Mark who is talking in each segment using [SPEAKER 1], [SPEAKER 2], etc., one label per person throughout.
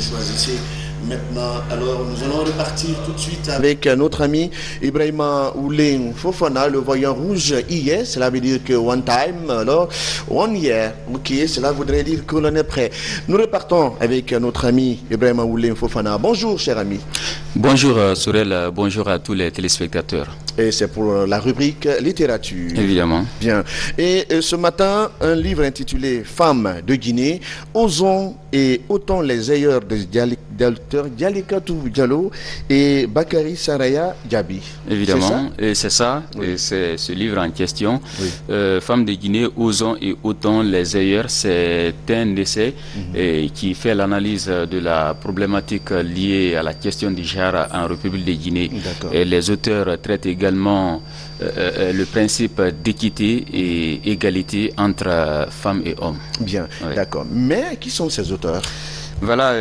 [SPEAKER 1] choisissez maintenant. Alors, nous allons repartir tout de suite avec notre ami Ibrahima Oulé Fofana, le voyant rouge hier. Cela veut dire que one time, alors one year. Ok, cela voudrait dire que l'on est prêt. Nous repartons avec notre ami Ibrahima Oulé Fofana. Bonjour, cher ami.
[SPEAKER 2] Bonjour Sorel, bonjour à tous les téléspectateurs.
[SPEAKER 1] Et c'est pour la rubrique littérature.
[SPEAKER 2] Évidemment.
[SPEAKER 1] Bien. Et ce matin, un livre intitulé Femmes de Guinée, Osons et ôtons les ailleurs des docteurs Dialikatou Diallo et Bakary Saraya Diaby.
[SPEAKER 2] Évidemment, c'est ça,
[SPEAKER 1] Oui.
[SPEAKER 2] et c'est ce livre en question.
[SPEAKER 1] Oui.
[SPEAKER 2] Femmes de Guinée, Osons et ôtons les ailleurs, c'est un essai qui fait l'analyse de la problématique liée à la question du genre en République de Guinée. Et les auteurs traitent également le principe d'équité et égalité entre femmes et hommes.
[SPEAKER 1] Bien,
[SPEAKER 2] Oui.
[SPEAKER 1] d'accord. Mais qui sont ces auteurs?
[SPEAKER 2] Voilà,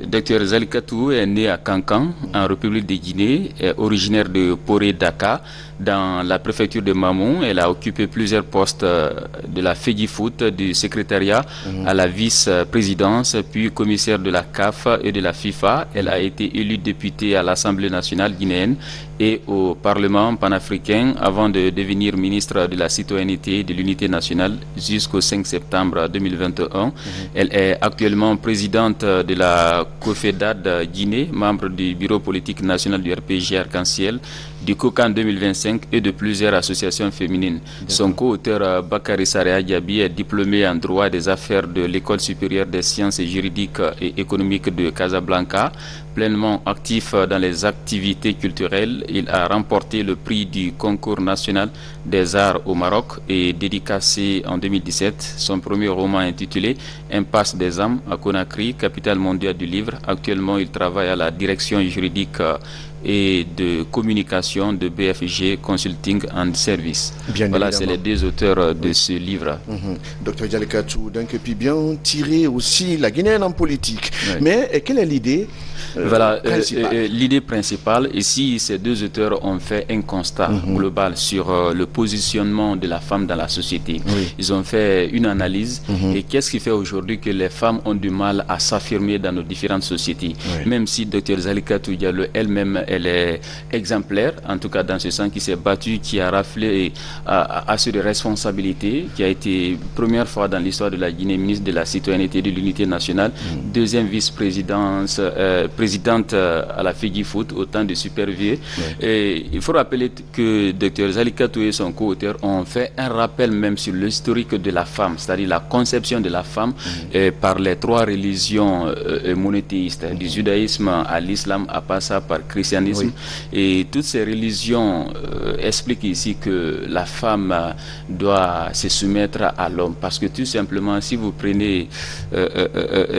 [SPEAKER 2] Dr Zalikatou est né à Kankan, en République de Guinée, est originaire de Poré-Daka, dans la préfecture de Mamou. Elle a occupé plusieurs postes de la FEDIFOOT, du secrétariat à la vice-présidence, puis commissaire de la CAF et de la FIFA. Elle a été élue députée à l'Assemblée nationale guinéenne et au Parlement panafricain avant de devenir ministre de la Citoyenneté et de l'Unité nationale jusqu'au 5 septembre 2021. Elle est actuellement présidente de la COFEDAD Guinée, membre du bureau politique national du RPG Arc-en-Ciel, du COCAN 2025 et de plusieurs associations féminines. Son co-auteur Bakary Saraya Diaby est diplômé en droit des affaires de l'École supérieure des sciences juridiques et économiques de Casablanca. Pleinement actif dans les activités culturelles, il a remporté le prix du concours national des arts au Maroc et dédicacé en 2017 son premier roman intitulé Impasse des âmes à Conakry, capitale mondiale du livre. Actuellement, il travaille à la direction juridique et de communication de BFG Consulting and Service.
[SPEAKER 1] Bien
[SPEAKER 2] voilà, c'est
[SPEAKER 1] évidemment.
[SPEAKER 2] les deux auteurs de ce livre.
[SPEAKER 1] Docteur Dialikatou, donc, et puis bien tirer aussi la Guinéenne en politique.
[SPEAKER 2] Oui.
[SPEAKER 1] Mais quelle est l'idée
[SPEAKER 2] Voilà,
[SPEAKER 1] principale?
[SPEAKER 2] l'idée principale, ici, ces deux auteurs ont fait un constat global sur le positionnement de la femme dans la société.
[SPEAKER 1] Oui.
[SPEAKER 2] Ils ont fait une analyse et qu'est-ce qui fait aujourd'hui que les femmes ont du mal à s'affirmer dans nos différentes sociétés.
[SPEAKER 1] Oui.
[SPEAKER 2] Même si Dr Zalikatou Diallo elle-même, elle est exemplaire, en tout cas dans ce sens, qui s'est battue, qui a raflé à sur des responsabilités, qui a été première fois dans l'histoire de la Guinée ministre de la Citoyenneté et de l'Unité nationale, deuxième vice-présidente présidente à la FEDIFOOT au temps de Supervieux. Et il faut rappeler que Dr Zalikatou et son co-auteur ont fait un rappel même sur l'historique de la femme, c'est-à-dire la conception de la femme par les trois religions monothéistes, du judaïsme à l'islam, à passer par christianisme. Et toutes ces religions expliquent ici que la femme doit se soumettre à l'homme, parce que tout simplement, si vous prenez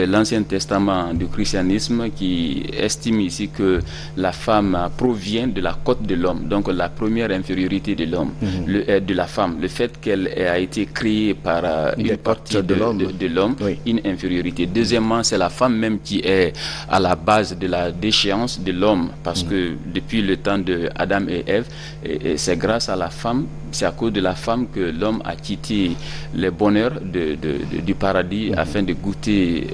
[SPEAKER 2] l'Ancien Testament du christianisme qui estime ici que la femme provient de la côte de l'homme, donc la première infériorité de l'homme, de la femme, le fait qu'elle a été créée par une partie de l'homme, une infériorité. Deuxièmement, c'est la femme même qui est à la base de la déchéance de l'homme, parce que depuis le temps de Adam et Ève, c'est grâce à la femme, c'est à cause de la femme que l'homme a quitté les bonheurs du paradis afin de goûter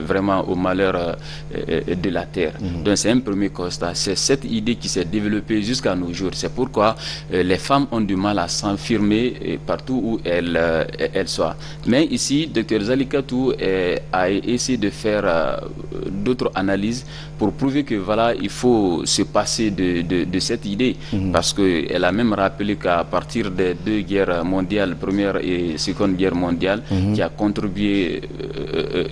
[SPEAKER 2] vraiment au malheur de la terre. Donc c'est un premier constat. C'est cette idée qui s'est développée jusqu'à nos jours. C'est pourquoi les femmes ont du mal à s'affirmer partout où elles soient. Mais ici, Dr Zalikatou a essayé de faire d'autres analyses pour prouver que voilà, il faut se passer de cette idée, parce qu'elle a même rappelé qu'à partir des deux guerres mondiales, première et seconde guerre mondiale, qui a contribué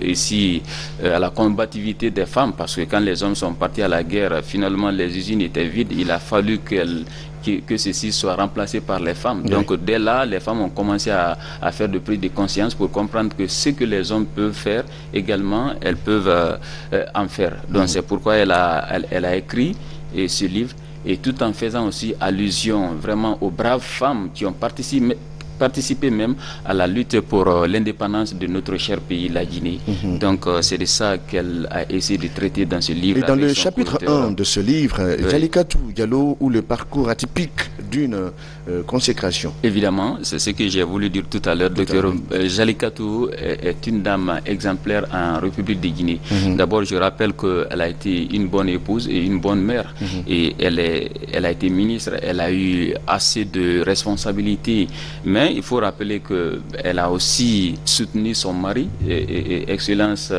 [SPEAKER 2] ici à la combativité des femmes, parce que quand les hommes sont partis à la guerre, finalement les usines étaient vides, il a fallu que ceci soit remplacé par les femmes. Donc dès là, les femmes ont commencé à faire de prise de conscience pour comprendre que ce que les hommes peuvent faire, également, elles peuvent en faire. Donc c'est pourquoi elle a écrit ce livre, et tout en faisant aussi allusion vraiment aux braves femmes qui ont participé participé même à la lutte pour l'indépendance de notre cher pays, la Guinée. Donc c'est de ça qu'elle a essayé de traiter dans ce livre.
[SPEAKER 1] Et dans le chapitre 1 de ce livre, Jalikatou Diallo, ou le parcours atypique d'une consécration.
[SPEAKER 2] Évidemment, c'est ce que j'ai voulu dire tout à l'heure. Docteur Jalikatou est une dame exemplaire en République de Guinée. D'abord, je rappelle qu'elle a été une bonne épouse et une bonne mère. Et elle a été ministre, elle a eu assez de responsabilités. Mais il faut rappeler qu'elle a aussi soutenu son mari, Excellence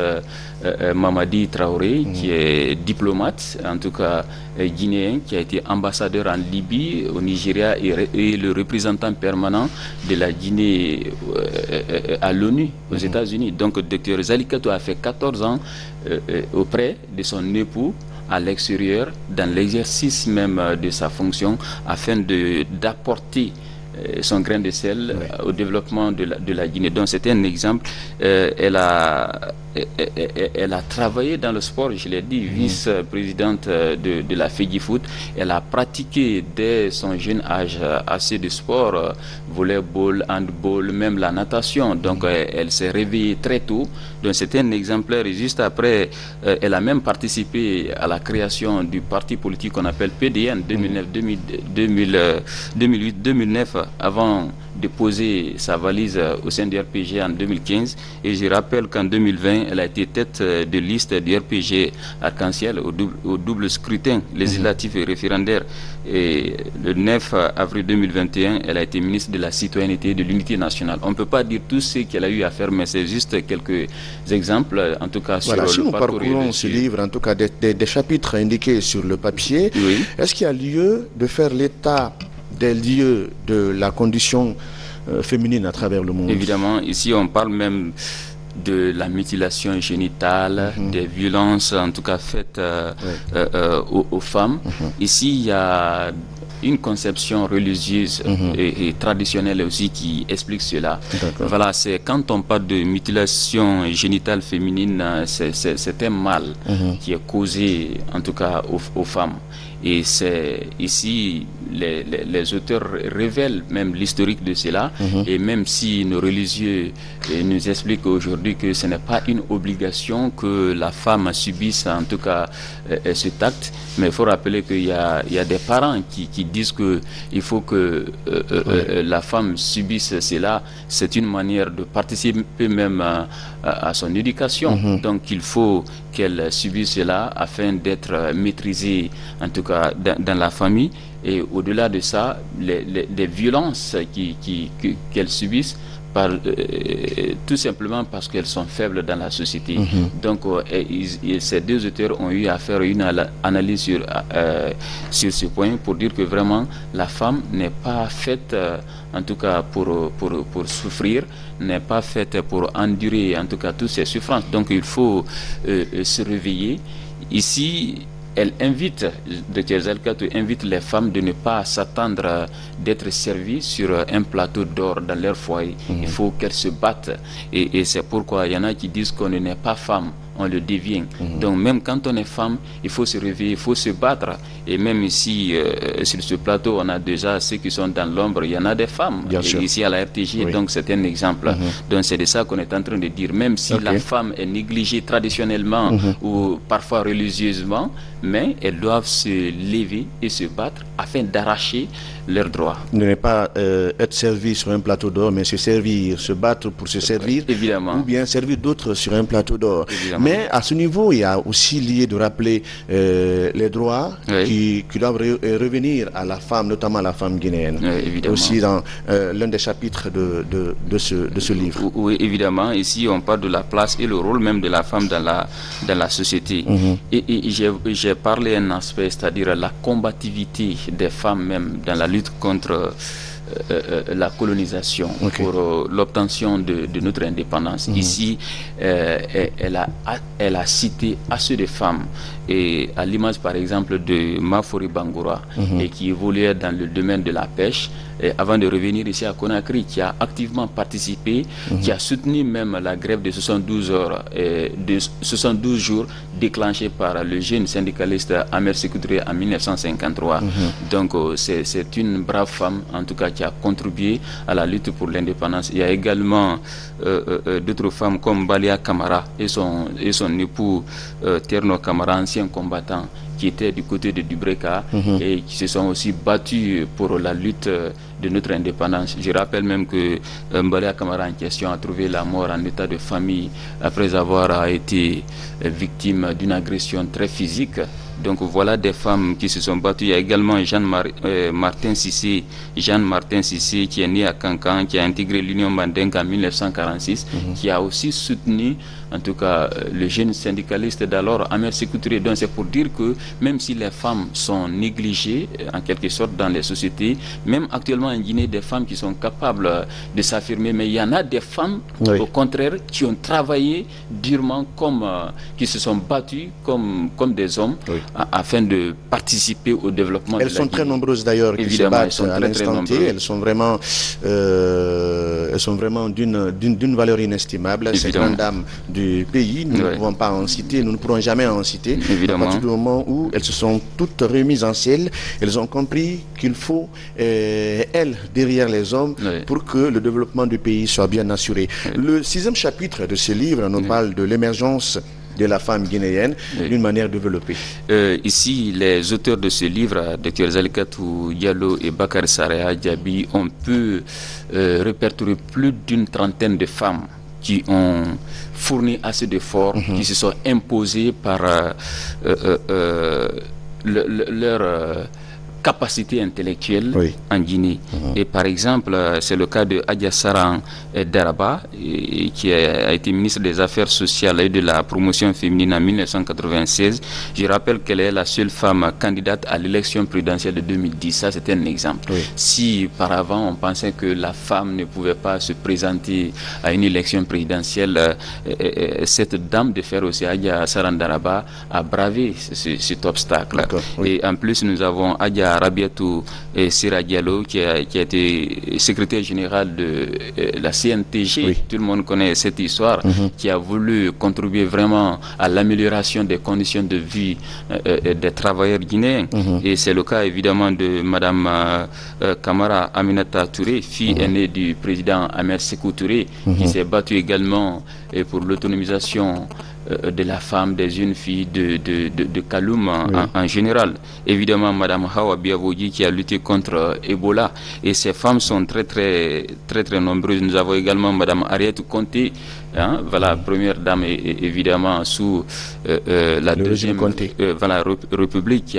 [SPEAKER 2] Mamadi Traoré, qui est diplomate, en tout cas guinéen, qui a été ambassadeur en Libye, au Nigeria et le représentant permanent de la Guinée à l'ONU, aux États-Unis. Donc, Dr Jalikatou a fait 14 ans auprès de son époux à l'extérieur, dans l'exercice même de sa fonction, afin d'apporter son grain de sel au développement de la Guinée. Donc c'était un exemple. Elle a travaillé dans le sport, je l'ai dit, vice-présidente de la FEGIFOOT. Elle a pratiqué dès son jeune âge assez de sport, volleyball, handball, même la natation. Donc elle s'est réveillée très tôt. Donc c'était un exemplaire. Et juste après, elle a même participé à la création du parti politique qu'on appelle PDN 2008-2009, avant de poser sa valise au sein du RPG en 2015. Et je rappelle qu'en 2020, elle a été tête de liste du RPG Arc-en-Ciel au double scrutin législatif et référendaire. Et le 9 avril 2021, elle a été ministre de la Citoyenneté et de l'Unité nationale. On ne peut pas dire tout ce qu'elle a eu à faire, mais c'est juste quelques exemples, en tout cas sur le
[SPEAKER 1] si nous
[SPEAKER 2] parcours.
[SPEAKER 1] Parcourons ce livre, en tout cas des chapitres indiqués sur le papier, est-ce qu'il y a lieu de faire l'état des lieux de la condition féminine à travers le monde?
[SPEAKER 2] Évidemment, ici on parle même de la mutilation génitale, des violences en tout cas faites aux femmes. Ici il y a une conception religieuse et traditionnelle aussi qui explique cela. Voilà, c'est quand on parle de mutilation génitale féminine, c'est un mal qui est causé en tout cas aux femmes. Et c'est ici, les auteurs révèlent même l'historique de cela. Et même si nos religieux nous expliquent aujourd'hui que ce n'est pas une obligation que la femme subisse en tout cas cet acte, mais il faut rappeler qu'il y a des parents qui disent qu'il faut que la femme subisse cela. C'est une manière de participer même à son éducation. Donc il faut qu'elle subisse cela afin d'être maîtrisée en tout cas dans la famille. Et au-delà de ça, les violences qu'elles subissent, tout simplement parce qu'elles sont faibles dans la société. Donc ces deux auteurs ont eu à faire une analyse sur ce point pour dire que vraiment la femme n'est pas faite en tout cas pour souffrir, n'est pas faite pour endurer en tout cas toutes ces souffrances. Donc il faut se réveiller. Ici elle invite, Dr Jalikatou invite les femmes de ne pas s'attendre d'être servies sur un plateau d'or dans leur foyer. Il faut qu'elles se battent. Et c'est pourquoi il y en a qui disent qu'on n'est pas femme, on le devient. Donc même quand on est femme, il faut se réveiller, il faut se battre. Et même ici, sur ce plateau, on a déjà ceux qui sont dans l'ombre, il y en a des femmes. Ici à la RTG, donc c'est un exemple. Donc c'est de ça qu'on est en train de dire. Même si la femme est négligée traditionnellement ou parfois religieusement, mais elles doivent se lever et se battre afin d'arracher leurs droits.
[SPEAKER 1] Ne pas être servi sur un plateau d'or, mais se servir, se battre pour se servir,
[SPEAKER 2] évidemment,
[SPEAKER 1] ou bien servir d'autres sur un plateau d'or. Mais à ce niveau, il y a aussi lié de rappeler les droits qui doivent revenir à la femme, notamment à la femme guinéenne. Aussi dans l'un des chapitres de ce livre.
[SPEAKER 2] Oui, évidemment. Ici, on parle de la place et le rôle même de la femme dans la société. Et j'ai parlé un aspect, c'est-à-dire la combativité des femmes même dans la lutte contre la colonisation, pour l'obtention de notre indépendance. Ici, elle a cité assez de femmes, et à l'image par exemple de Mafori Bangoura, et qui évoluait dans le domaine de la pêche, et avant de revenir ici à Conakry, qui a activement participé, qui a soutenu même la grève de 72 heures, de 72 jours déclenchée par le jeune syndicaliste Amer Sékou Touré en 1953. Donc c'est une brave femme, en tout cas, qui a contribué à la lutte pour l'indépendance. Il y a également d'autres femmes comme Balia Camara et son époux Terno Camara, ancien combattant, qui étaient du côté de Dubreka et qui se sont aussi battus pour la lutte de notre indépendance. Je rappelle même que Balia Camara en question a trouvé la mort en état de famille après avoir été victime d'une agression très physique. Donc voilà des femmes qui se sont battues. Il y a également Jeanne-Martin Cissé qui est né à Cancan, qui a intégré l'Union Mandingue en 1946, qui a aussi soutenu en tout cas le jeune syndicaliste d'alors, Ahmed Sékou Touré. Donc c'est pour dire que même si les femmes sont négligées en quelque sorte dans les sociétés, même actuellement en Guinée, des femmes qui sont capables de s'affirmer, mais il y en a des femmes au contraire qui ont travaillé durement, qui se sont battues comme des hommes afin de participer au développement.
[SPEAKER 1] Elles sont très nombreuses d'ailleurs qui se battent à l'instant T. Elles sont vraiment d'une valeur inestimable. Ces grandes dames du pays, nous ne pouvons pas en citer, nous ne pourrons jamais en citer. À partir du moment où elles se sont toutes remises en selle, elles ont compris qu'il faut elles derrière les hommes pour que le développement du pays soit bien assuré. Le 6e chapitre de ce livre nous parle de l'émergence de la femme guinéenne d'une manière développée.
[SPEAKER 2] Ici, les auteurs de ce livre, Dr Zalikatou Diallo et Bakar Sareha Diaby, on peut répertorier plus d'une trentaine de femmes qui ont fourni assez d'efforts, qui se sont imposées par leur capacité intellectuelle en Guinée. Et par exemple, c'est le cas de Adja Saran Daraba, qui a été ministre des Affaires sociales et de la promotion féminine en 1996. Je rappelle qu'elle est la seule femme candidate à l'élection présidentielle de 2010. Ça, c'était un exemple. Si par avant, on pensait que la femme ne pouvait pas se présenter à une élection présidentielle, cette dame de fer aussi, Adja Saran Daraba, a bravé cet obstacle. Et en plus, nous avons Adja Rabiatou Sira Diallo qui a été secrétaire général de la CNTG. Tout le monde connaît cette histoire, qui a voulu contribuer vraiment à l'amélioration des conditions de vie des travailleurs guinéens. Et c'est le cas évidemment de Madame Kamara Aminata Touré, fille aînée du président Ahmed Sékou Touré, qui s'est battue également pour l'autonomisation de la femme, des jeunes filles de Kaloum en général. Évidemment, Madame Hawa Biavogi qui a lutté contre Ebola. Et ces femmes sont très nombreuses. Nous avons également Madame Ariette Conté, voilà, première dame évidemment sous la deuxième République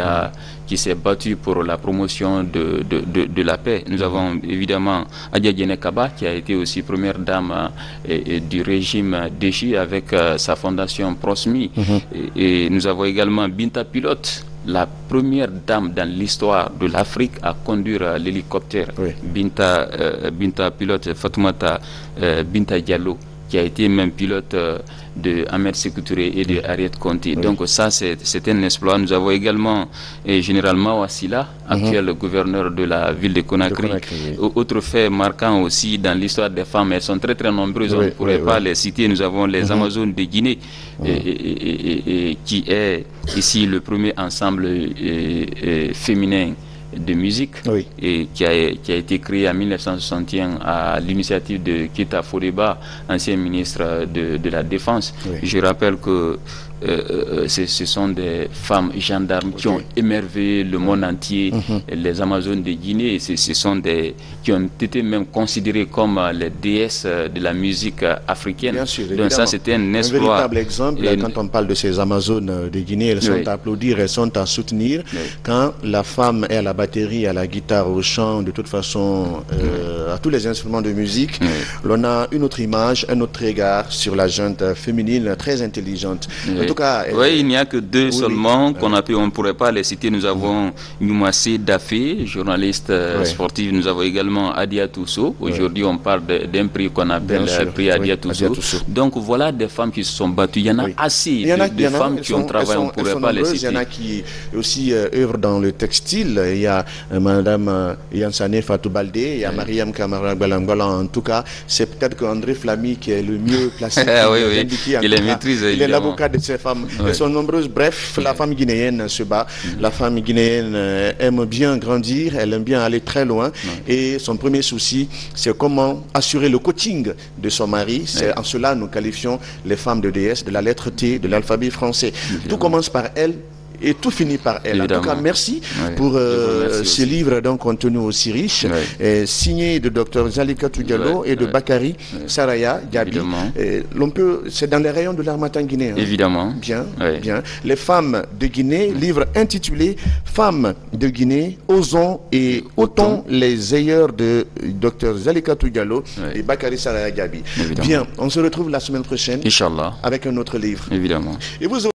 [SPEAKER 2] qui s'est battue pour la promotion de la paix. Nous avons évidemment Adja Diene Kaba qui a été aussi première dame du régime déchu avec sa fondation Prosmi. Et nous avons également Binta Pilote, la première dame dans l'histoire de l'Afrique à conduire l'hélicoptère. Binta Pilote, Fatoumata Binta Diallo, qui a été même pilote de Ahmed Sékou Touré et de Ariette Conté. Donc ça, c'est un exploit. Nous avons également Général Mawassila, actuel gouverneur de la ville de Conakry. Autre fait marquant aussi dans l'histoire des femmes, elles sont très nombreuses, on ne pourrait pas les citer. Nous avons les Amazones de Guinée, qui est ici le premier ensemble féminin de musique et qui a été créé en 1961 à l'initiative de Keita Fodeba, ancien ministre de la Défense. Je rappelle que ce sont des femmes gendarmes qui ont émerveillé le monde entier. Les Amazones de Guinée, ce sont qui ont été même considérées comme les déesses de la musique africaine.
[SPEAKER 1] Bien sûr,
[SPEAKER 2] donc ça, c'était un exploit.
[SPEAKER 1] Un véritable exemple, quand on parle de ces Amazones de Guinée, elles sont à applaudir, elles sont à soutenir. Quand la femme est à la batterie, à la guitare, au chant, de toute façon, à tous les instruments de musique, l'on a une autre image, un autre regard sur la junte féminine très intelligente. En tout cas,
[SPEAKER 2] il n'y a que deux seulement on ne pourrait pas les citer. Nous avons Noumassé Dafé, journaliste sportive. Nous avons également Adia Tousso. Aujourd'hui, on parle d'un prix qu'on appelle le prix Adia Tousso. Donc voilà des femmes qui se sont battues. Il y en a assez de femmes qui ont travaillé. On ne pourrait pas les citer.
[SPEAKER 1] Il y en a qui aussi œuvrent dans le textile. Il y a Madame Yansane Fatou Baldé, il y a Mariam Kamara Gbalangala. En tout cas, c'est peut-être qu'André Flamy qui est le mieux placé.
[SPEAKER 2] Il les maîtrise.
[SPEAKER 1] Il est l'avocat de ces les femmes. Elles sont nombreuses. Bref, la femme guinéenne se bat. La femme guinéenne aime bien grandir, elle aime bien aller très loin. Et son premier souci, c'est comment assurer le coaching de son mari. C'est en cela nous qualifions les femmes de déesse, de la lettre T, de l'alphabet français. Tout commence par elle. Et tout finit par elle. Évidemment. En tout cas, merci pour ce livre donc contenu aussi riche, signé de Dr Zalikatou Diallo et de Bakary Saraya Gabi. L'on peut, c'est dans les rayons de l'Harmattan guinéen.
[SPEAKER 2] Évidemment.
[SPEAKER 1] Bien, bien. Les femmes de Guinée, livre intitulé Femmes de Guinée, osons et ôtons les ailleurs de Dr Zalikatou Diallo et Bakary Saraya Gabi. Bien, on se retrouve la semaine prochaine.
[SPEAKER 2] Inch'Allah.
[SPEAKER 1] Avec un autre livre.
[SPEAKER 2] Évidemment.
[SPEAKER 1] Et vous